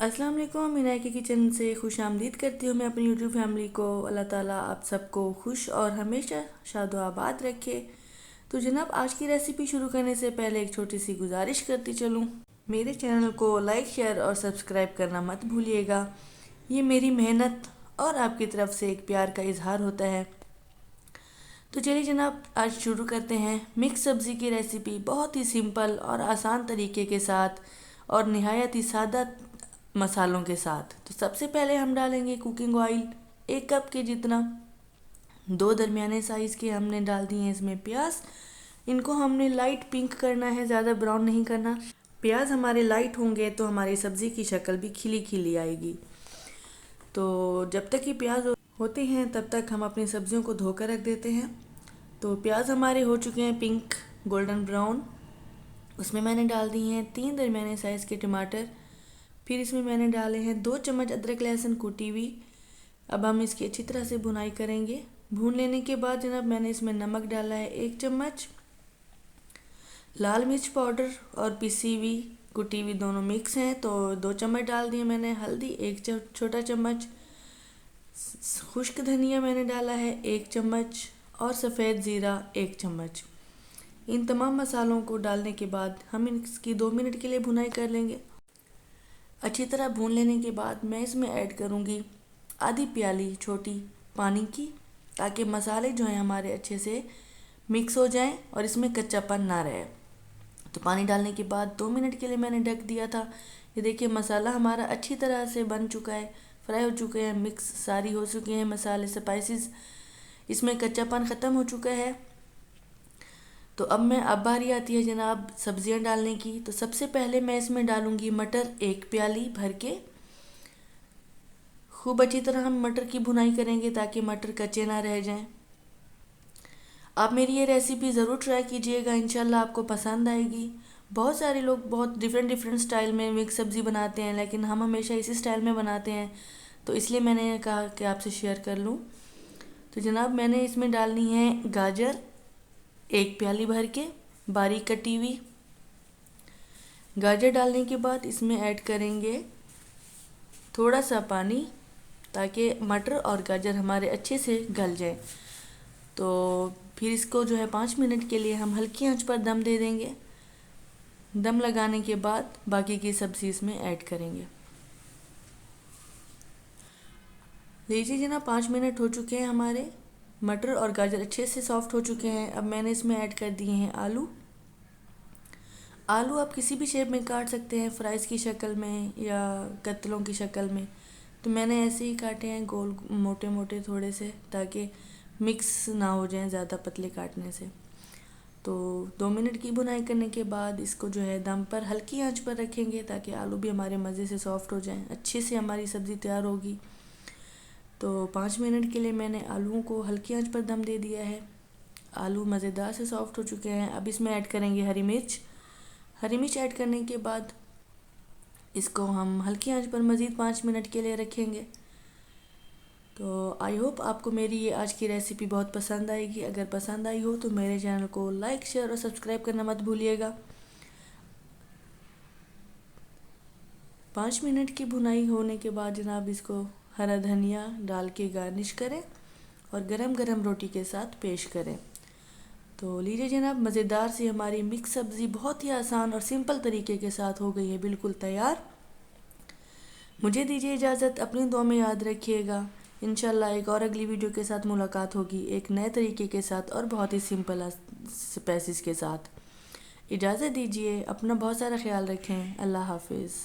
अस्सलाम वालेकुम। मीना की किचन से खुश आमदीद करती हूँ मैं अपनी यूट्यूब फैमिली को। अल्लाह ताला आप सबको खुश और हमेशा शादोआबाद रखे। तो जनाब, आज की रेसिपी शुरू करने से पहले एक छोटी सी गुजारिश करती चलूँ, मेरे चैनल को लाइक शेयर और सब्सक्राइब करना मत भूलिएगा। ये मेरी मेहनत और आपकी तरफ से एक प्यार का इजहार होता है। तो चलिए जनाब, आज शुरू करते हैं मिक्स सब्ज़ी की रेसिपी, बहुत ही सिंपल और आसान तरीके के साथ और नहायत ही सादा मसालों के साथ। तो सबसे पहले हम डालेंगे कुकिंग ऑयल 1 कप के जितना। 2 दरमियाने साइज़ के हमने डाल दिए हैं इसमें प्याज। इनको हमने लाइट पिंक करना है, ज़्यादा ब्राउन नहीं करना। प्याज हमारे लाइट होंगे तो हमारी सब्ज़ी की शक्ल भी खिली खिली आएगी। तो जब तक कि प्याज होते हैं तब तक हम अपनी सब्जियों को धोकर रख देते हैं। तो प्याज हमारे हो चुके हैं पिंक गोल्डन ब्राउन। उसमें मैंने डाल दिए हैं 3 दरमियाने साइज़ के टमाटर। फिर इसमें मैंने डाले हैं 2 चम्मच अदरक लहसुन कूटी हुई। अब हम इसकी अच्छी तरह से भुनाई करेंगे। भून लेने के बाद जनाब, मैंने इसमें नमक डाला है 1 चम्मच, लाल मिर्च पाउडर और पिसी हुई कुटी हुई दोनों मिक्स हैं तो 2 चम्मच डाल दिए मैंने। हल्दी 1 छोटा चम्मच, खुश्क धनिया मैंने डाला है 1 चम्मच और सफ़ेद ज़ीरा 1 चम्मच। इन तमाम मसालों को डालने के बाद हम इसकी 2 मिनट के लिए भुनाई कर लेंगे। अच्छी तरह भून लेने के बाद मैं इसमें ऐड करूँगी आधी प्याली छोटी पानी की, ताकि मसाले जो हैं हमारे अच्छे से मिक्स हो जाएं और इसमें कच्चापन ना रहे। तो पानी डालने के बाद 2 मिनट के लिए मैंने ढक दिया था। ये देखिए मसाला हमारा अच्छी तरह से बन चुका है, फ्राई हो चुके हैं, मिक्स सारी हो चुके हैं मसाले स्पाइसेस, इसमें कच्चापन ख़त्म हो चुका है। तो अब बारी आती है जनाब सब्जियां डालने की। तो सबसे पहले मैं इसमें डालूंगी मटर 1 प्याली भर के। खूब अच्छी तरह हम मटर की भुनाई करेंगे ताकि मटर कच्चे ना रह जाएं। आप मेरी ये रेसिपी ज़रूर ट्राई कीजिएगा, इंशाल्लाह आपको पसंद आएगी। बहुत सारे लोग बहुत डिफरेंट स्टाइल में मिक्स सब्ज़ी बनाते हैं, लेकिन हम हमेशा इसी स्टाइल में बनाते हैं, तो इसलिए मैंने कहा कि आपसे शेयर कर लूँ। तो जनाब, मैंने इसमें डालनी है गाजर 1 प्याली भर के बारीक कटी हुई। गाजर डालने के बाद इसमें ऐड करेंगे थोड़ा सा पानी, ताकि मटर और गाजर हमारे अच्छे से गल जाए। तो फिर इसको जो है 5 मिनट के लिए हम हल्की आंच पर दम दे देंगे। दम लगाने के बाद बाकी की सब्ज़ी इसमें ऐड करेंगे। लीजिए जनाब, 5 मिनट हो चुके हैं, हमारे मटर और गाजर अच्छे से सॉफ्ट हो चुके हैं। अब मैंने इसमें ऐड कर दिए हैं आलू। आलू आप किसी भी शेप में काट सकते हैं, फ्राइज़ की शक्ल में या कतलों की शक्ल में। तो मैंने ऐसे ही काटे हैं, गोल मोटे मोटे थोड़े से, ताकि मिक्स ना हो जाएं ज़्यादा पतले काटने से। तो 2 मिनट की भुनाई करने के बाद इसको जो है दम पर हल्की आंच पर रखेंगे, ताकि आलू भी हमारे मज़े से सॉफ्ट हो जाएं, अच्छे से हमारी सब्ज़ी तैयार होगी। तो 5 मिनट के लिए मैंने आलूओं को हल्की आंच पर दम दे दिया है। आलू मज़ेदार से सॉफ्ट हो चुके हैं। अब इसमें ऐड करेंगे हरी मिर्च। हरी मिर्च ऐड करने के बाद इसको हम हल्की आंच पर मज़ीद 5 मिनट के लिए रखेंगे। तो आई होप आपको मेरी ये आज की रेसिपी बहुत पसंद आएगी। अगर पसंद आई हो तो मेरे चैनल को लाइक शेयर और सब्सक्राइब करना मत भूलिएगा। 5 मिनट की भुनाई होने के बाद जनाब, इसको हरा धनिया डाल के गार्निश करें और गरम गरम रोटी के साथ पेश करें। तो लीजिए जनाब, मज़ेदार सी हमारी मिक्स सब्ज़ी बहुत ही आसान और सिंपल तरीके के साथ हो गई है, बिल्कुल तैयार। मुझे दीजिए इजाज़त, अपनी दुआ में याद रखिएगा। इंशाल्लाह एक और अगली वीडियो के साथ मुलाकात होगी, एक नए तरीके के साथ और बहुत ही सिंपल स्पाइसेस के साथ। इजाज़त दीजिए, अपना बहुत सारा ख्याल रखें। अल्लाह हाफिज़।